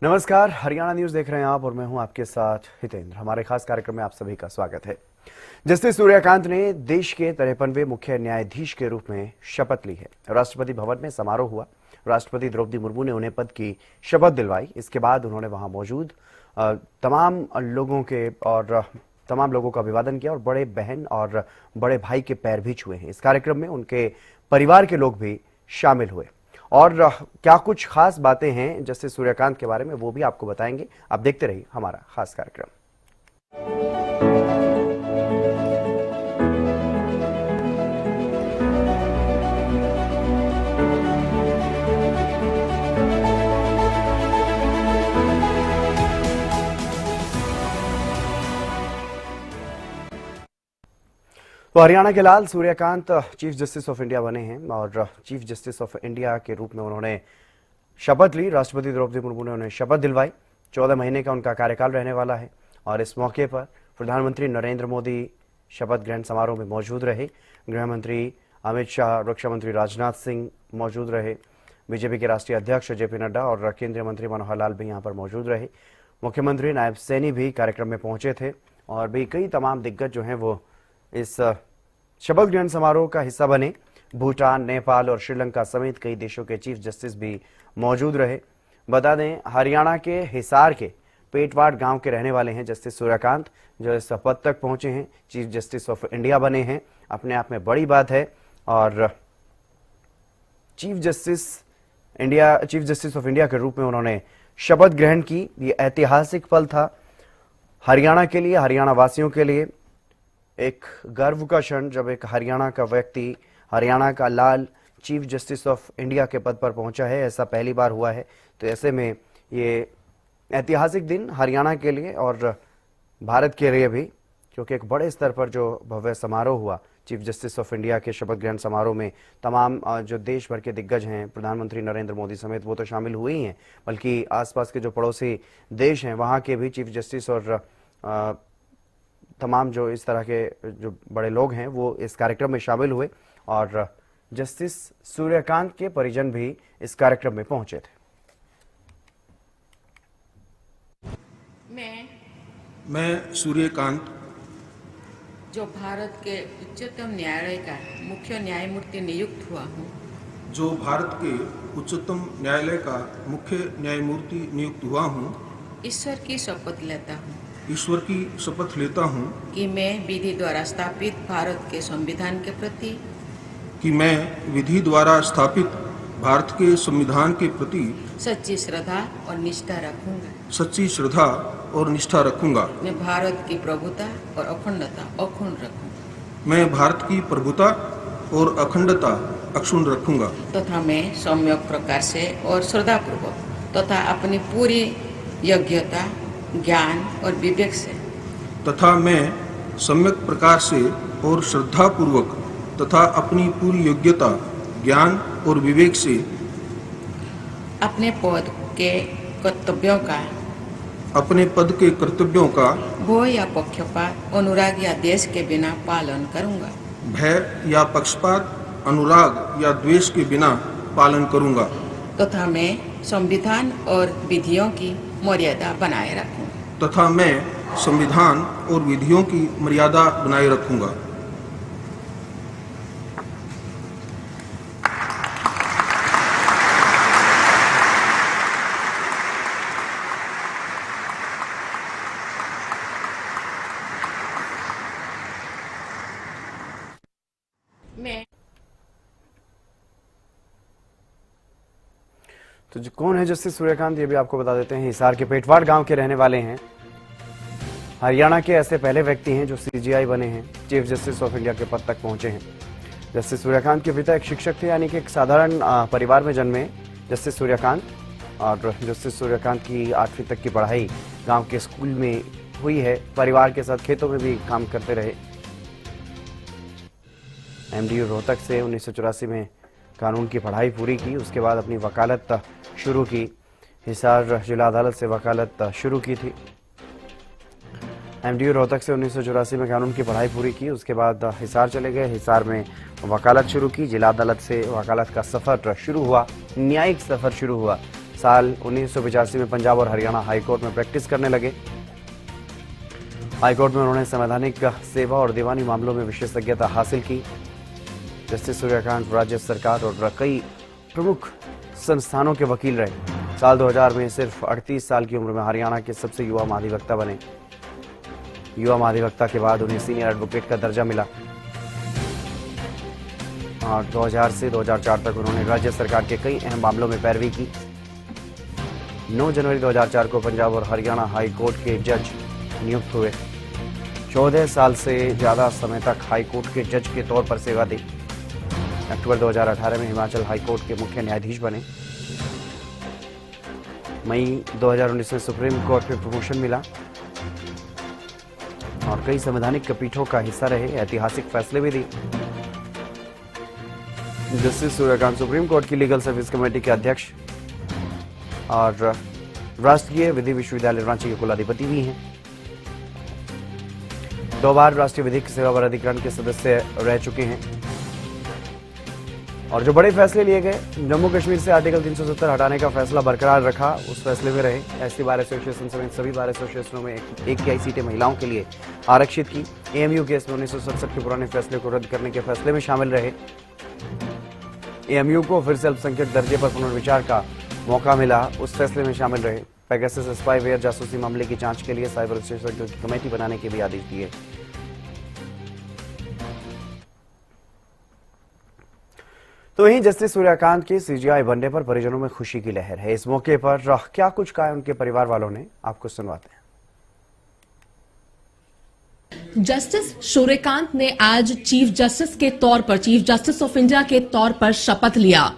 नमस्कार, हरियाणा न्यूज देख रहे हैं आप और मैं हूं आपके साथ हितेंद्र। हमारे खास कार्यक्रम में आप सभी का स्वागत है। जस्टिस सूर्यकांत ने देश के 53वें मुख्य न्यायाधीश के रूप में शपथ ली है। राष्ट्रपति भवन में समारोह हुआ। राष्ट्रपति द्रौपदी मुर्मू ने उन्हें पद की शपथ दिलवाई। इसके बाद उन्होंने वहां मौजूद तमाम लोगों का अभिवादन किया और बड़े बहन और बड़े भाई के पैर भी छुए हैं। इस कार्यक्रम में उनके परिवार के लोग भी शामिल हुए और क्या कुछ खास बातें हैं जस्टिस सूर्यकांत के बारे में वो भी आपको बताएंगे। आप देखते रहिए हमारा खास कार्यक्रम। तो हरियाणा के लाल Suryakant chief justice of India बने हैं और चीफ जस्टिस ऑफ इंडिया के रूप में उन्होंने शपथ ली। राष्ट्रपति द्रौपदी मुर्मू ने उन्हें शपथ दिलवाई। 14 महीने का उनका कार्यकाल रहने वाला है और इस मौके पर प्रधानमंत्री नरेंद्र मोदी शपथ ग्रहण समारोह में मौजूद रहे। गृह मंत्री अमित शाह, रक्षा मंत्री राजनाथ सिंह मौजूद रहे। बीजेपी के राष्ट्रीय अध्यक्ष जेपी नड्डा और केंद्रीय मंत्री मनोहर लाल भी यहाँ पर मौजूद रहे। मुख्यमंत्री नायब सैनी भी कार्यक्रम में पहुंचे थे और भी कई तमाम दिग्गज जो हैं वो इस शपथ ग्रहण समारोह का हिस्सा बने। भूटान, नेपाल और श्रीलंका समेत कई देशों के चीफ जस्टिस भी मौजूद रहे। बता दें, हरियाणा के हिसार के पेटवाड़ गांव के रहने वाले हैं जस्टिस सूर्यकांत, जो इस पद तक पहुंचे हैं, चीफ जस्टिस ऑफ इंडिया बने हैं। अपने आप में बड़ी बात है और चीफ जस्टिस ऑफ इंडिया के रूप में उन्होंने शपथ ग्रहण की। ये ऐतिहासिक पल था हरियाणा के लिए, हरियाणा वासियों के लिए एक गर्व का क्षण, जब एक हरियाणा का व्यक्ति, हरियाणा का लाल चीफ जस्टिस ऑफ इंडिया के पद पर पहुंचा है। ऐसा पहली बार हुआ है। तो ऐसे में ये ऐतिहासिक दिन हरियाणा के लिए और भारत के लिए भी, क्योंकि एक बड़े स्तर पर जो भव्य समारोह हुआ चीफ जस्टिस ऑफ इंडिया के शपथ ग्रहण समारोह में तमाम जो देश भर के दिग्गज हैं, प्रधानमंत्री नरेंद्र मोदी समेत, वो तो शामिल हुए ही हैं, बल्कि आसपास के जो पड़ोसी देश हैं वहाँ के भी चीफ जस्टिस और तमाम जो इस तरह के जो बड़े लोग हैं वो इस कार्यक्रम में शामिल हुए और जस्टिस सूर्यकांत के परिजन भी इस कार्यक्रम में पहुंचे थे। मैं सूर्यकांत, जो भारत के उच्चतम न्यायालय का मुख्य न्यायमूर्ति नियुक्त हुआ हूँ, जो भारत के उच्चतम न्यायालय का मुख्य न्यायमूर्ति नियुक्त हुआ हूँ, ईश्वर की शपथ लेता हूँ ईश्वर की शपथ लेता हूँ कि मैं विधि द्वारा स्थापित भारत के संविधान के प्रति भारत के संविधान के प्रति सच्ची श्रद्धा और निष्ठा रखूंगा। मैं भारत की प्रभुता और अखंडता अक्षुण्ण रखूंगा। मैं भारत की प्रभुता और अखंडता अक्षुण्ण रखूंगा तथा मैं सम्यक प्रकार से और श्रद्धापूर्वक तथा अपनी पूरी योग्यता, ज्ञान और विवेक से तथा मैं सम्यक प्रकार से और श्रद्धापूर्वक तथा अपनी पूरी योग्यता, ज्ञान और विवेक से अपने पद के कर्तव्यों का भय या पक्षपात, अनुराग या द्वेष के बिना पालन करूंगा। भय या पक्षपात, अनुराग या द्वेष के बिना पालन करूंगा तथा मैं संविधान और विधियों की मर्यादा बनाए रखूंगा। तो कौन है जस्टिस सूर्यकांत, ये भी आपको बता देते हैं। हिसार के पेटवाड़ गांव के रहने वाले हैं। हरियाणा के ऐसे पहले व्यक्ति हैं जो सीजीआई बने हैं, चीफ जस्टिस ऑफ इंडिया के पद तक पहुंचे हैं। जस्टिस सूर्यकांत के पिता एक शिक्षक थे, यानी कि एक साधारण परिवार में जन्मे जस्टिस सूर्यकांत। और जस्टिस सूर्यकांत की 8वीं तक की पढ़ाई गांव के स्कूल में हुई है। परिवार के साथ खेतों में भी काम करते रहे। एमडीयू रोहतक से 1984 में कानून की पढ़ाई पूरी की। उसके बाद अपनी वकालत शुरू की। हिसार जिला अदालत से वकालत शुरू की थी। एमडीयू रोहतक से 1984 में कानून की पढ़ाई पूरी की। उसके बाद हिसार चले गए। हिसार में वकालत शुरू की। जिला अदालत से वकालत का सफर शुरू हुआ, न्यायिक सफर शुरू हुआ। साल 1985 में पंजाब और हरियाणा हाईकोर्ट में प्रैक्टिस करने लगे। हाईकोर्ट में उन्होंने संवैधानिक सेवा और दीवानी मामलों में विशेषज्ञता हासिल की। जस्टिस सूर्यकांत राज्य सरकार और कई प्रमुख संस्थानों के वकील रहे। साल 2000 में सिर्फ 38 साल की उम्र में हरियाणा के सबसे युवा महाधिवक्ता बने। युवा महाधिवक्ता के बाद उन्हें सीनियर एडवोकेट का दर्जा मिला और 2000 से 2004 तक उन्होंने राज्य सरकार के कई अहम मामलों में पैरवी की। 9 जनवरी 2004 को पंजाब और हरियाणा हाई कोर्ट के जज नियुक्त हुए। 14 साल से ज्यादा समय तक हाई कोर्ट के जज के तौर पर सेवा दी। अक्टूबर 2018 में हिमाचल हाई कोर्ट के मुख्य न्यायाधीश बने। मई 2019 में सुप्रीम कोर्ट में प्रमोशन मिला और कई संवैधानिक पीठों का हिस्सा रहे। ऐतिहासिक फैसले भी दिए। जस्टिस सूर्यकांत सुप्रीम कोर्ट की लीगल सर्विस कमेटी के अध्यक्ष और राष्ट्रीय विधि विश्वविद्यालय रांची के कुलाधिपति भी हैं। 2 बार राष्ट्रीय विधिक सेवा प्राधिकरण के सदस्य रह चुके हैं। और जो बड़े फैसले लिए गए, जम्मू कश्मीर से आर्टिकल 370 हटाने का फैसला बरकरार रखा, उस फैसले में रहे। एसटी बार एसोसिएशन समेत सभी बार एसोसिएशनों में एक तिहाई सीटें महिलाओं के लिए आरक्षित की। एएमयू केस में 1967 के पुराने फैसले को रद्द करने के फैसले में शामिल रहे। एएमयू को फिर से अल्पसंख्यक दर्जे पर पुनर्विचार का मौका मिला, उस फैसले में शामिल रहे। पेगासस स्पाईवेयर जासूसी मामले की जांच के लिए साइबर विशेषज्ञों की कमेटी बनाने के भी आदेश दिए। तो वहीं जस्टिस सूर्यकांत के सीजीआई बनने पर परिजनों में खुशी की लहर है। इस मौके पर क्या कुछ कहा उनके परिवार वालों ने, आपको सुनवाते हैं। जस्टिस सूर्यकांत ने आज चीफ जस्टिस के तौर पर, चीफ जस्टिस ऑफ इंडिया के तौर पर शपथ लिया।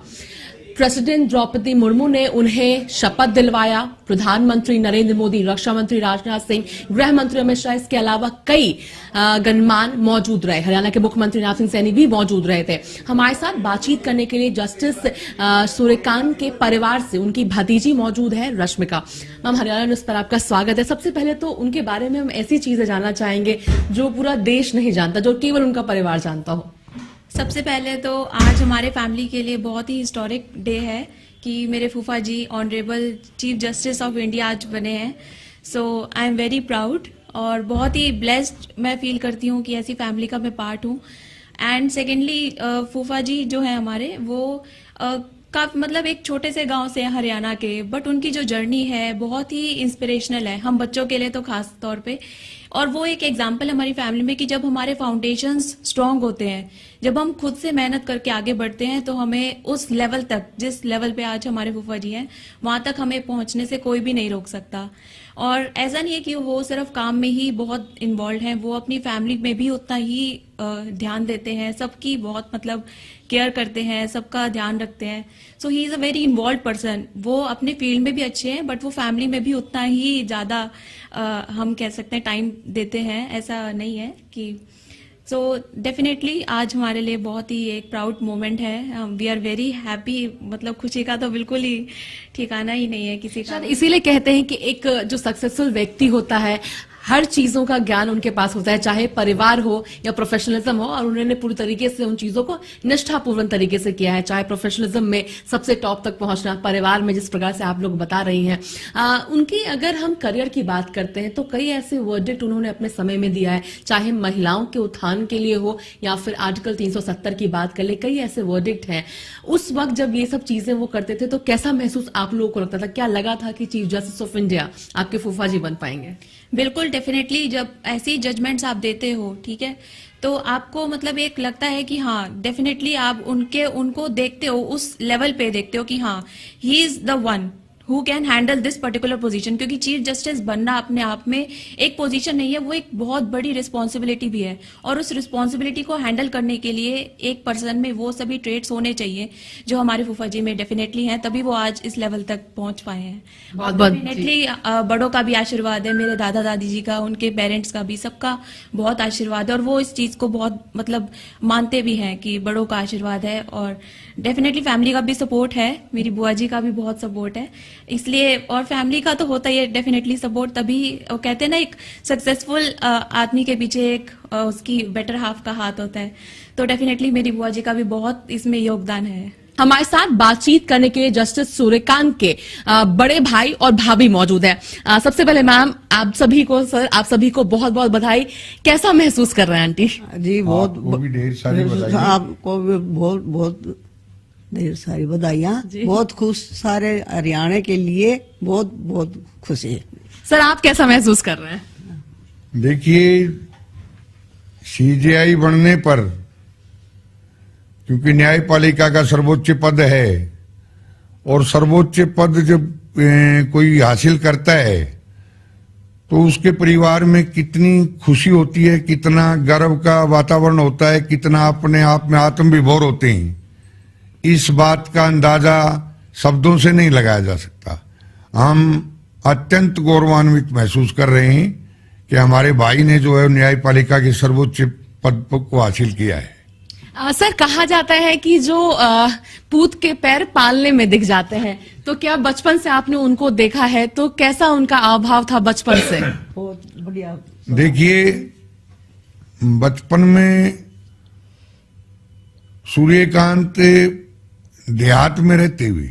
प्रेसिडेंट द्रौपदी मुर्मू ने उन्हें शपथ दिलवाया। प्रधानमंत्री नरेंद्र मोदी, रक्षा मंत्री राजनाथ सिंह, गृह मंत्री अमित शाह, इसके अलावा कई गणमान्य मौजूद रहे। हरियाणा के मुख्यमंत्री नाथ सिंह सैनी भी मौजूद रहे थे। हमारे साथ बातचीत करने के लिए जस्टिस सूर्यकांत के परिवार से उनकी भतीजी मौजूद है, रश्मिका। मैम, हरियाणा न्यूज पर आपका स्वागत है। सबसे पहले तो उनके बारे में हम ऐसी चीजें जानना चाहेंगे जो पूरा देश नहीं जानता, जो केवल उनका परिवार जानता हो। सबसे पहले तो आज हमारे फैमिली के लिए बहुत ही हिस्टोरिक डे है कि मेरे फूफा जी honourable chief justice of India आज बने हैं। So I am very proud और बहुत ही ब्लेस्ड मैं फील करती हूँ कि ऐसी फैमिली का मैं पार्ट हूँ। एंड सेकेंडली फूफा जी जो है हमारे, वो काफी मतलब एक छोटे से गांव से हरियाणा के, बट उनकी जो जर्नी है बहुत ही इंस्पिरेशनल है हम बच्चों के लिए तो खास तौर पे। और वो एक एग्जाम्पल हमारी फैमिली में कि जब हमारे फाउंडेशंस स्ट्रांग होते हैं, जब हम खुद से मेहनत करके आगे बढ़ते हैं, तो हमें उस लेवल तक, जिस लेवल पे आज हमारे फूफा जी हैं, वहां तक हमें पहुंचने से कोई भी नहीं रोक सकता। और ऐसा नहीं है कि वो सिर्फ काम में ही बहुत इन्वॉल्व हैं, वो अपनी फैमिली में भी उतना ही ध्यान देते हैं, सबकी बहुत मतलब केयर करते हैं, सबका ध्यान रखते हैं। So he is a very involve person. वो अपने फील्ड में भी अच्छे हैं, बट वो फैमिली में भी उतना ही ज्यादा हम कह सकते हैं टाइम देते हैं। ऐसा नहीं है कि सो डेफिनेटली आज हमारे लिए बहुत ही एक प्राउड मोमेंट है। We are very happy. मतलब खुशी का तो बिल्कुल ही ठिकाना ही नहीं है किसी का। इसीलिए कहते हैं कि एक जो सक्सेसफुल व्यक्ति होता है, हर चीजों का ज्ञान उनके पास होता है, चाहे परिवार हो या प्रोफेशनलिज्म हो, और उन्होंने पूरी तरीके से उन चीजों को निष्ठापूर्ण तरीके से किया है। चाहे प्रोफेशनलिज्म में सबसे टॉप तक पहुंचना, परिवार में जिस प्रकार से आप लोग बता रही हैं। उनकी अगर हम करियर की बात करते हैं तो कई ऐसे वर्डिक्ट उन्होंने अपने समय में दिया है, चाहे महिलाओं के उत्थान के लिए हो या फिर आर्टिकल 370 की बात कर ले, कई ऐसे वर्डिक्ट हैं। उस वक्त जब ये सब चीजें वो करते थे तो कैसा महसूस आप लोगों को लगता था? क्या लगा था कि चीफ जस्टिस ऑफ इंडिया आपके फूफा जी बन पाएंगे? बिल्कुल, डेफिनेटली जब ऐसी जजमेंट्स आप देते हो, ठीक है, तो आपको मतलब एक लगता है कि हाँ डेफिनेटली आप उनको देखते हो, उस लेवल पे देखते हो कि हाँ he is the one who can handle this particular position. क्योंकि चीफ जस्टिस बनना अपने आप में एक पोजीशन नहीं है, वो एक बहुत बड़ी रिस्पॉन्सिबिलिटी भी है। और उस रिस्पॉन्सिबिलिटी को हैंडल करने के लिए एक पर्सन में वो सभी ट्रेड्स होने चाहिए जो हमारे फूफा जी में डेफिनेटली हैं, तभी वो आज इस लेवल तक पहुंच पाए हैं। डेफिनेटली बड़ों का भी आशीर्वाद है, मेरे दादा दादी जी का, उनके पेरेंट्स का भी, सबका बहुत आशीर्वाद है। और वो इस चीज को बहुत मतलब मानते भी हैं कि बड़ों का आशीर्वाद है। और डेफिनेटली फैमिली का भी सपोर्ट है, मेरी बुआ जी का भी बहुत सपोर्ट है, इसलिए। और फैमिली का तो होता ही है डेफिनेटली सपोर्ट, तभी वो कहते हैं ना एक सक्सेसफुल आदमी के पीछे एक उसकी बेटर हाफ का हाथ होता है। तो डेफिनेटली मेरी बुआ जी का भी बहुत इसमें योगदान है। हमारे साथ बातचीत करने के लिए जस्टिस सूर्यकांत के बड़े भाई और भाभी मौजूद है। सबसे पहले मैम आप सभी को, सर आप सभी को बहुत बहुत बधाई। कैसा महसूस कर रहे हैं आंटी? जी बहुत आपको भी ढेर सारी बधाई। आपको भी बहुत बहुत ढेर सारी बधाइयाँ। बहुत खुश, सारे हरियाणा के लिए बहुत बहुत खुशी है। सर आप कैसा महसूस कर रहे हैं? देखिए, सीजेआई बनने पर, क्योंकि न्यायपालिका का सर्वोच्च पद है और सर्वोच्च पद जब कोई हासिल करता है तो उसके परिवार में कितनी खुशी होती है, कितना गर्व का वातावरण होता है, कितना अपने आप में आत्मविभोर होते हैं, इस बात का अंदाजा शब्दों से नहीं लगाया जा सकता। हम अत्यंत गौरवान्वित महसूस कर रहे हैं कि हमारे भाई ने जो है न्यायपालिका के सर्वोच्च पद को हासिल किया है। सर कहा जाता है कि जो पूत के पैर पालने में दिख जाते हैं, तो क्या बचपन से आपने उनको देखा है? तो कैसा उनका अभाव था बचपन से? बहुत बढ़िया। देखिए, बचपन में सूर्यकांत देहात में रहते हुए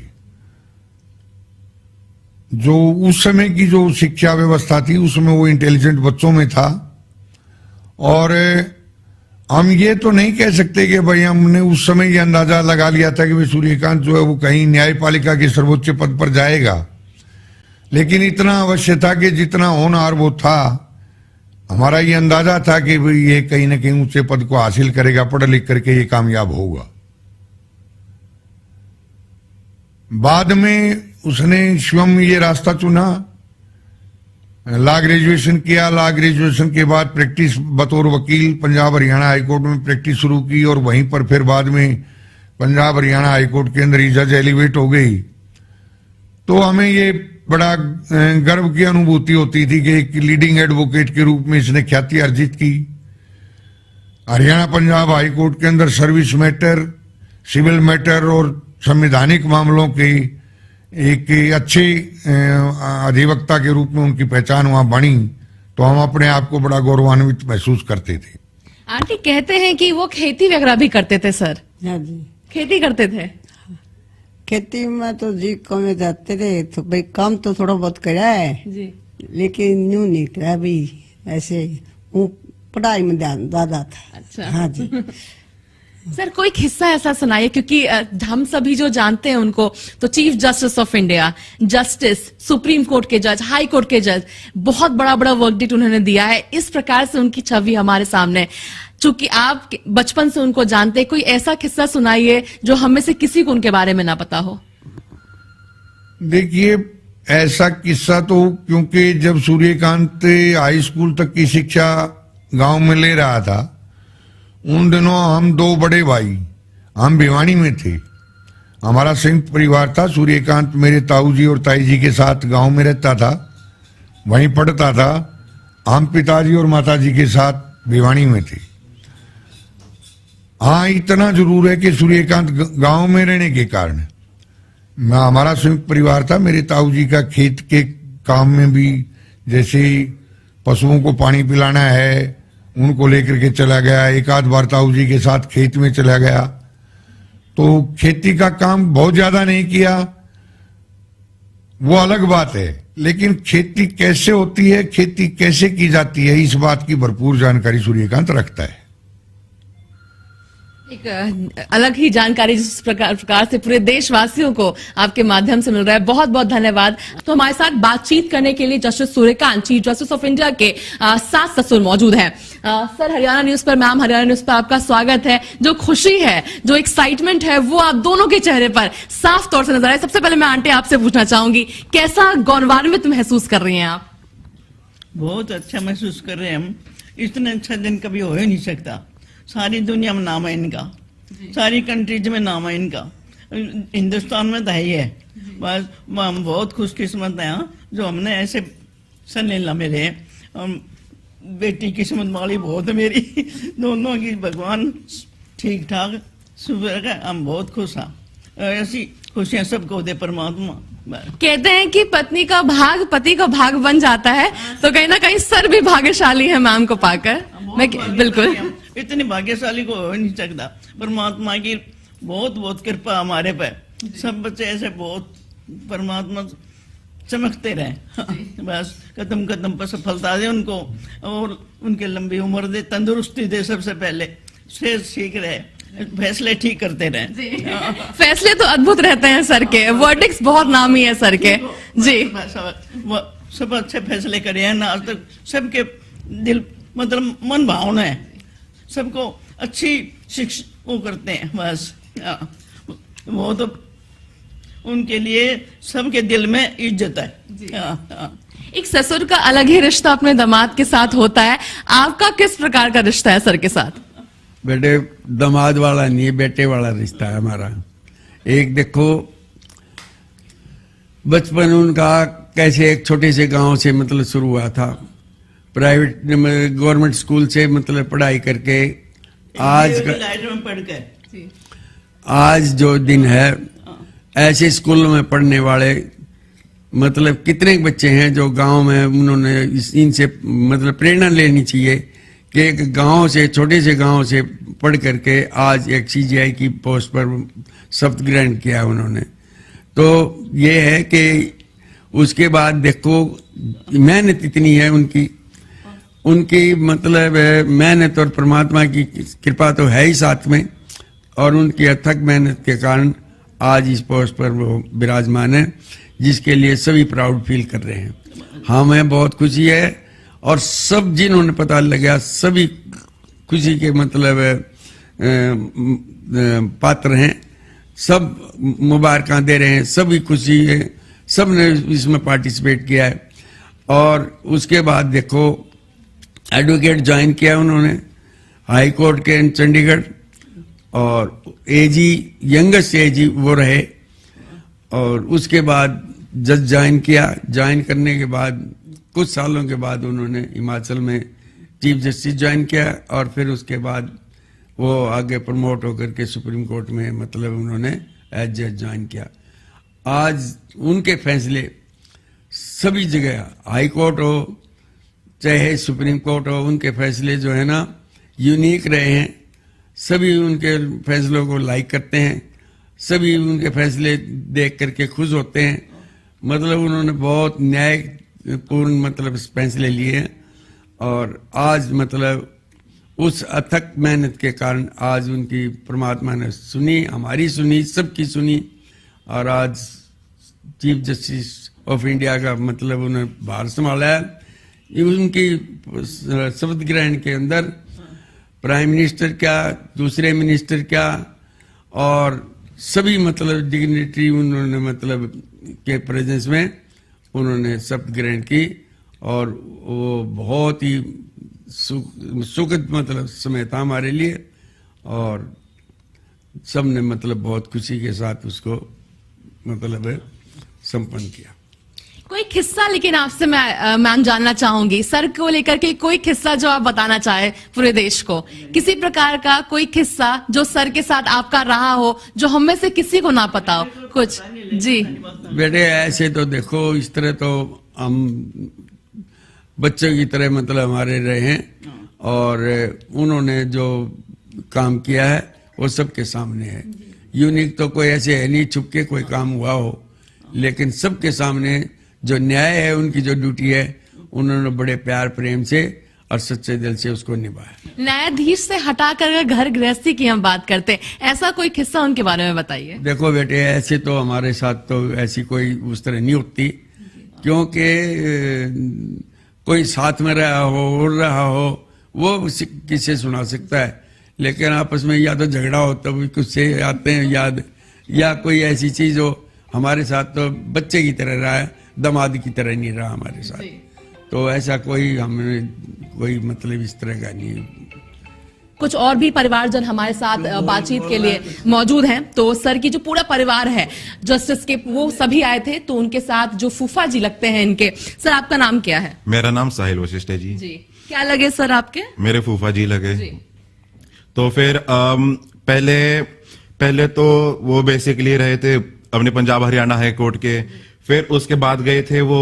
जो उस समय की जो शिक्षा व्यवस्था थी उसमें वो इंटेलिजेंट बच्चों में था। और हम ये तो नहीं कह सकते कि भाई हमने उस समय ये अंदाजा लगा लिया था कि भाई सूर्यकांत जो है वो कहीं न्यायपालिका के सर्वोच्च पद पर जाएगा, लेकिन इतना अवश्य था कि जितना होनहार वो था, हमारा ये अंदाजा था कि भाई ये कहीं ना कहीं ऊंचे पद को हासिल करेगा, पढ़ लिख करके ये कामयाब होगा। बाद में उसने स्वयं ये रास्ता चुना, लॉ ग्रेजुएशन किया। लॉ ग्रेजुएशन के बाद प्रैक्टिस बतौर वकील पंजाब हरियाणा हाईकोर्ट में प्रैक्टिस शुरू की और वहीं पर फिर बाद में पंजाब हरियाणा हाईकोर्ट के अंदर ही जज एलिवेट हो गई। तो हमें ये बड़ा गर्व की अनुभूति होती थी कि एक लीडिंग एडवोकेट के रूप में इसने ख्याति अर्जित की। हरियाणा पंजाब हाईकोर्ट के अंदर सर्विस मैटर, सिविल मैटर और संवैधानिक मामलों के एक अच्छे अधिवक्ता के रूप में उनकी पहचान वहां बनी, तो हम अपने आप को बड़ा गौरवान्वित महसूस करते थे। आंटी कहते हैं कि वो खेती वगैरह भी करते थे सर? हाँ जी, खेती करते थे। खेती में तो जी कम जाते थे, तो भाई काम तो थोड़ा बहुत करा है जी, लेकिन यूं नहीं करा भाई, ऐसे वो पढ़ाई में ध्यान ज्यादा था। अच्छा। हाँ जी। सर कोई किस्सा ऐसा सुनाइए, क्योंकि हम सभी जो जानते हैं उनको, तो chief justice of India, justice, supreme court के जज, हाई कोर्ट के जज, बहुत बड़ा बड़ा वर्कडिट उन्होंने दिया है। इस प्रकार से उनकी छवि हमारे सामने, चूंकि आप बचपन से उनको जानते, कोई ऐसा किस्सा सुनाइए जो हम में से किसी को उनके बारे में ना पता हो। देखिए, ऐसा किस्सा तो, क्योंकि जब सूर्यकांत हाई स्कूल तक की शिक्षा गांव में ले रहा था, उन दिनों हम दो बड़े भाई, हम भिवानी में थे। हमारा संयुक्त परिवार था। सूर्यकांत मेरे ताऊ जी और ताई जी के साथ गांव में रहता था, वहीं पढ़ता था। हम पिताजी और माताजी के साथ भिवानी में थे। हाँ, इतना जरूर है कि सूर्यकांत गांव में रहने के कारण हमारा संयुक्त परिवार था। मेरे ताऊ जी का खेत के काम में भी, जैसे पशुओं को पानी पिलाना है, उनको लेकर के चला गया। एक आध बार ताऊ जी के साथ खेत में चला गया। तो खेती का काम बहुत ज्यादा नहीं किया, वो अलग बात है, लेकिन खेती कैसे होती है, खेती कैसे की जाती है, इस बात की भरपूर जानकारी सूर्यकांत रखता है। एक अलग ही जानकारी जिस प्रकार से पूरे देशवासियों को आपके माध्यम से मिल रहा है, बहुत बहुत धन्यवाद। तो हमारे साथ बातचीत करने के लिए justice Suryakant, chief justice of India के सास ससुर मौजूद हैं। सर हरियाणा न्यूज पर, मैम हरियाणा न्यूज पर आपका स्वागत है। जो खुशी है, जो एक्साइटमेंट है, वो आप दोनों के चेहरे पर साफ तौर से नजर आए। सबसे पहले मैं आंटी आपसे पूछना चाहूंगी, कैसा गौरवान्वित महसूस कर रही हैं आप? बहुत अच्छा महसूस कर रहे हैं हम। इतना अच्छा दिन कभी हो ही नहीं सकता। सारी दुनिया में नाम है इनका, सारी कंट्रीज में नाम है इनका, हिंदुस्तान में तो है ही है। बस हम बहुत खुशकिस्मत हैं जो हमने ऐसे सन लीला मिले। बेटी किस्मत वाली बहुत है मेरी, दोनों की भगवान ठीक ठाक सुबह का, हम बहुत खुश हैं। ऐसी खुशियां सबको दे परमात्मा। कहते हैं कि पत्नी का भाग पति का भाग बन जाता है, तो कहीं ना कहीं सर भी भाग्यशाली है मैम को पाकर। मैं बिल्कुल, इतनी भाग्यशाली को हो नहीं सकता। परमात्मा की बहुत बहुत कृपा हमारे पे, सब बच्चे ऐसे बहुत परमात्मा चमकते रहे, बस कदम कदम पर सफलता दे उनको, और उनके लंबी उम्र दे, तंदुरुस्ती दे, सबसे पहले सेहत ठीक रहे, फैसले ठीक करते रहे। फैसले तो अद्भुत रहते हैं सर के, वर्डिक्स बहुत नामी है सर के। जी, सब अच्छे फैसले करे हैं ना आज तक, सबके दिल मतलब मन भावना है, सबको अच्छी शिक्षा वो करते हैं, बस वो तो उनके लिए सबके दिल में इज्जत है। एक ससुर का अलग ही रिश्ता अपने दामाद के साथ होता है, आपका किस प्रकार का रिश्ता है सर के साथ? बेटे दामाद वाला नहीं है, बेटे वाला रिश्ता है हमारा। एक देखो बचपन उनका कैसे एक छोटे से गांव से मतलब शुरू हुआ था, प्राइवेट गवर्नमेंट स्कूल से मतलब पढ़ाई करके आज में पढ़ के आज जो दिन है, ऐसे स्कूलों में पढ़ने वाले मतलब कितने बच्चे हैं जो गांव में, उन्होंने इनसे मतलब प्रेरणा लेनी चाहिए कि एक गांव से, छोटे से गांव से पढ़ करके आज एक CGI की पोस्ट पर शपथ ग्रहण किया उन्होंने। तो ये है कि उसके बाद देखो मेहनत इतनी है उनकी मतलब मेहनत और परमात्मा की कृपा तो है ही साथ में, और उनकी अथक मेहनत के कारण आज इस पोस्ट पर वो विराजमान है, जिसके लिए सभी प्राउड फील कर रहे हैं। हमें बहुत खुशी है, और सब जिन्होंने पता लगा सभी खुशी के मतलब पात्र हैं, सब मुबारकां दे रहे हैं, सभी खुशी है, सब ने इसमें पार्टिसिपेट किया है। और उसके बाद देखो एडवोकेट ज्वाइन किया उन्होंने हाई कोर्ट के चंडीगढ़, और AG यंगेस्ट AG वो रहे, और उसके बाद जज ज्वाइन किया। ज्वाइन करने के बाद कुछ सालों के बाद उन्होंने हिमाचल में चीफ जस्टिस ज्वाइन किया, और फिर उसके बाद वो आगे प्रमोट होकर के सुप्रीम कोर्ट में मतलब उन्होंने एज जज ज्वाइन किया। आज उनके फैसले सभी जगह, हाई कोर्ट हो चाहे सुप्रीम कोर्ट हो, उनके फैसले जो है ना यूनिक रहे हैं। सभी उनके फैसलों को लाइक करते हैं, सभी उनके फैसले देख करके खुश होते हैं। मतलब उन्होंने बहुत न्यायपूर्ण मतलब फैसले लिए हैं, और आज मतलब उस अथक मेहनत के कारण आज उनकी परमात्मा ने सुनी, हमारी सुनी, सबकी सुनी, और आज चीफ जस्टिस ऑफ इंडिया का मतलब उन्होंने भार संभाला है। उनकी शपथ ग्रहण के अंदर प्राइम मिनिस्टर क्या, दूसरे मिनिस्टर क्या, और सभी मतलब डिग्निटरी उन्होंने मतलब के प्रेजेंस में उन्होंने शपथ ग्रहण की, और वो बहुत ही सुखद मतलब समय था हमारे लिए, और सबने मतलब बहुत खुशी के साथ उसको मतलब संपन्न किया। कोई किस्सा लेकिन आपसे मैम जानना चाहूंगी सर को लेकर के, कोई किस्सा जो आप बताना चाहे पूरे देश को, किसी प्रकार का कोई किस्सा जो सर के साथ आपका रहा हो, जो हम में से किसी को ना पता हो कुछ। जी बेटे ऐसे तो देखो, इस तरह तो हम बच्चों की तरह मतलब हमारे रहे हैं, और उन्होंने जो काम किया है वो सबके सामने है। यूनिक तो कोई ऐसे है नहीं छुप के कोई काम हुआ हो, लेकिन सबके सामने जो न्याय है, उनकी जो ड्यूटी है, उन्होंने बड़े प्यार प्रेम से और सच्चे दिल से उसको निभाया। न्यायाधीश से हटाकर घर गृहस्थी की हम बात करते हैं, ऐसा कोई किस्सा उनके बारे में बताइए। देखो बेटे ऐसे तो हमारे साथ तो ऐसी कोई उस तरह नहीं होती, क्योंकि कोई साथ में रहा हो, उड़ रहा हो, वो किससे सुना सकता है, लेकिन आपस में या तो झगड़ा हो तो कुछ से आते हैं याद, या कोई ऐसी चीज हो। हमारे साथ तो बच्चे की तरह रहा है, दामाद की तरह नहीं रहा हमारे साथ। तो ऐसा कोई हमने कोई मतलब इस तरह का नहीं है। कुछ और भी परिवारजन हमारे साथ बातचीत के लिए मौजूद हैं, तो सर की जो पूरा परिवार है जस्टिस के, वो सभी आए थे, तो उनके साथ जो फूफा जी लगते हैं इनके। सर आपका नाम क्या है? मेरा नाम साहिल वशिष्ठ है जी। जी क्या लगे सर आपके? मेरे फूफा जी लगे जी। तो फिर पहले तो वो बेसिकली रहे थे अपने पंजाब हरियाणा हाई कोर्ट के, फिर उसके बाद गए थे वो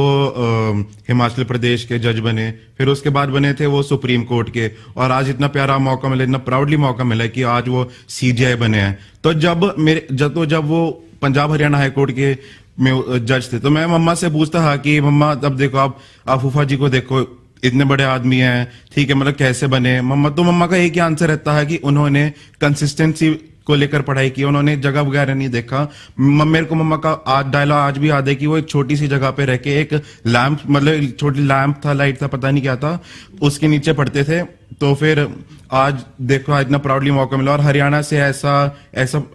हिमाचल प्रदेश के जज बने, फिर उसके बाद बने थे वो सुप्रीम कोर्ट के, और आज इतना प्यारा मौका मिला, इतना प्राउडली मौका मिला कि आज वो सीजीआई बने हैं। तो जब वो पंजाब हरियाणा हाई कोर्ट के में जज थे, तो मैं मम्मा से पूछता था कि मम्मा अब देखो आप फूफा जी को देखो, इतने बड़े आदमी हैं, ठीक है, मतलब कैसे बने मम्मा का एक ही आंसर रहता है कि उन्होंने कंसिस्टेंसी को लेकर पढ़ाई की, उन्होंने जगह वगैरह नहीं देखा। मेरे को मम्मा का आज डायलॉग आज भी याद है कि वो एक छोटी सी जगह पे रह के एक लैंप, मतलब छोटी लैंप था, लाइट था, पता नहीं क्या था, उसके नीचे पढ़ते थे। तो फिर आज देखो आज इतना प्राउडली मौका मिला, और हरियाणा से ऐसा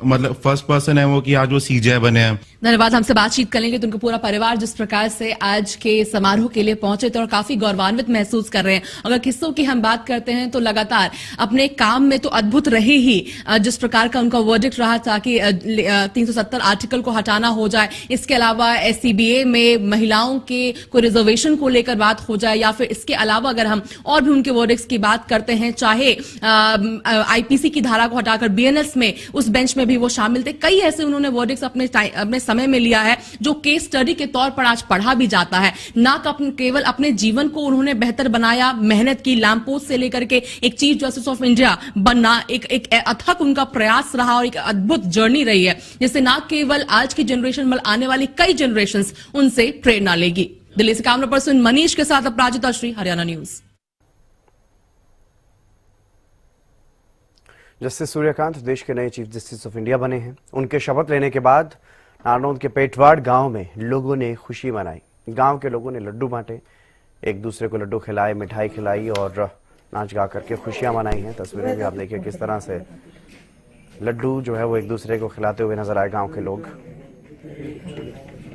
मतलब फर्स्ट पर्सन है वो कि आज वो सीजीआई बने हैं। धन्यवाद। हमसे बातचीत करेंगे तो उनका पूरा परिवार जिस प्रकार से आज के समारोह के लिए पहुंचे थे और काफी गौरवान्वित महसूस कर रहे हैं। अगर किस्सों की हम बात करते हैं तो लगातार अपने काम में तो अद्भुत रहे ही, जिस प्रकार का उनका वर्डिक्ट रहा था कि 370 आर्टिकल को हटाना हो जाए, इसके अलावा एससीबीए में महिलाओं के कोई रिजर्वेशन को लेकर बात हो जाए, या फिर इसके अलावा अगर हम और भी उनके वर्डिक्ट्स की बात करते हैं, चाहे आईपीसी की धारा को हटाकर बीएनएस में उस बेंच में भी वो शामिल थे। कई ऐसे उन्होंने वर्डिक्ट्स अपने समय में लिया है जो केस स्टडी के तौर पर आज पढ़ा भी जाता है। ना केवल अपने जीवन को उन्होंने बेहतर बनाया, मेहनत की, लैंप पोस्ट से लेकर के एक चीफ जस्टिस ऑफ इंडिया बनना एक अथक उनका प्रयास रहा और एक अद्भुत जर्नी रही है, जिससे ना केवल आज की जनरेशन बल्कि आने वाली कई जनरेशंस उनसे प्रेरणा लेगी। दिल्ली से कैमरा पर्सन मनीष के साथ अपराजिता श्री, हरियाणा न्यूज। जस्टिस सूर्यकांत देश के नए चीफ जस्टिस ऑफ इंडिया बने हैं। उनके शपथ लेने के बाद नारनौंद के पेटवाड़ गांव में लोगों ने खुशी मनाई। गांव के लोगों ने लड्डू बांटे, एक दूसरे को लड्डू खिलाए, मिठाई खिलाई और नाच गा करके खुशियां मनाई हैं। तस्वीरें भी आप देखिए किस तरह से लड्डू जो है वो एक दूसरे को खिलाते हुए नजर आए गांव के लोग।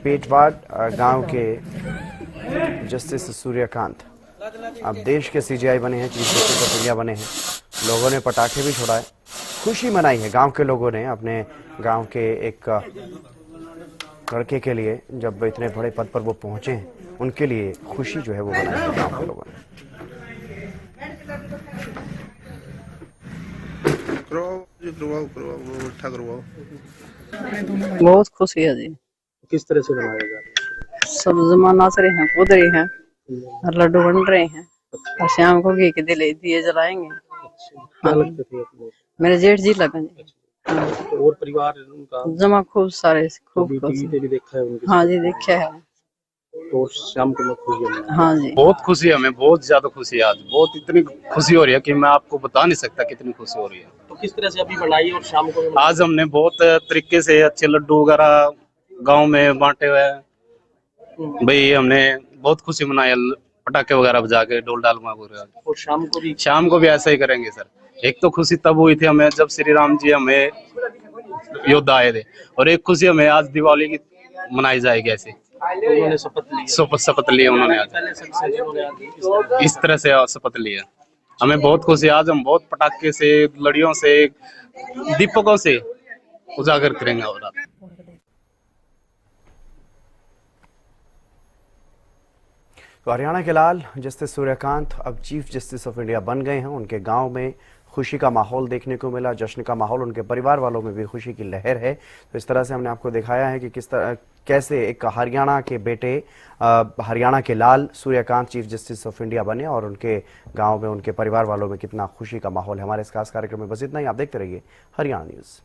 पेटवाड़ गांव के जस्टिस सूर्यकांत अब देश के सीजीआई बने हैं, चीफ जस्टिस ऑफ इंडिया बने हैं। लोगों ने पटाखे भी छुड़ाए, खुशी मनाई है गांव के लोगों ने अपने गांव के एक लड़के के लिए। जब इतने बड़े पद पर वो पहुंचे हैं, उनके लिए खुशी जो है वो मनाई है गांव के लोगों ने। बहुत खुशी है जी। किस तरह से बनाया जा रहा है? सब जमाना से रहे हैं, खुद रहे हैं और लड्डू बन रहे हैं और शाम को घी के दिए जलाएंगे। क्या लगते थे अपने? मेरे जेठ जी लगन। तो और परिवार उनका जमा खूब सारे, खूब टीवी पे भी देखा है उनके? हाँ जी देखा है। तो शाम को मैं खुशी है। हाँ जी बहुत खुशी है, हमें बहुत ज्यादा खुशी है आज। बहुत इतनी खुशी हो रही है कि मैं आपको बता नहीं सकता कितनी खुशी हो रही है। तो किस तरह से अभी बनाई और शाम को आज हमने बहुत तरीके से अच्छे लड्डू वगैरह गांव में बांटे हुए हैं भाई। हमने बहुत खुशी मनाई, पटाखे वगैरह बजा के, ढोल डाल वगैरह। और शाम को भी ऐसा ही करेंगे सर। एक तो खुशी तब हुई थी हमें जब श्री राम जी हमें योद्धा आए थे, और एक खुशी हमें आज दिवाली की मनाई जाएगी ऐसे। तो उन्होंने शपथ लिया उन्होंने आज इस तरह से शपथ लिया। हमें बहुत खुशी, आज हम बहुत पटाखे से, लड़ियों से, दीपकों से उजागर करेंगे। और तो हरियाणा के लाल जस्टिस सूर्यकांत अब चीफ जस्टिस ऑफ इंडिया बन गए हैं। उनके गांव में खुशी का माहौल देखने को मिला, जश्न का माहौल, उनके परिवार वालों में भी खुशी की लहर है। तो इस तरह से हमने आपको दिखाया है कि किस तरह कैसे एक हरियाणा के बेटे, हरियाणा के लाल Suryakant chief justice of India बने और उनके गांव में उनके परिवार वालों में कितना खुशी का माहौल है। हमारे इस खास कार्यक्रम में बस इतना ही। आप देखते रहिए हरियाणा न्यूज।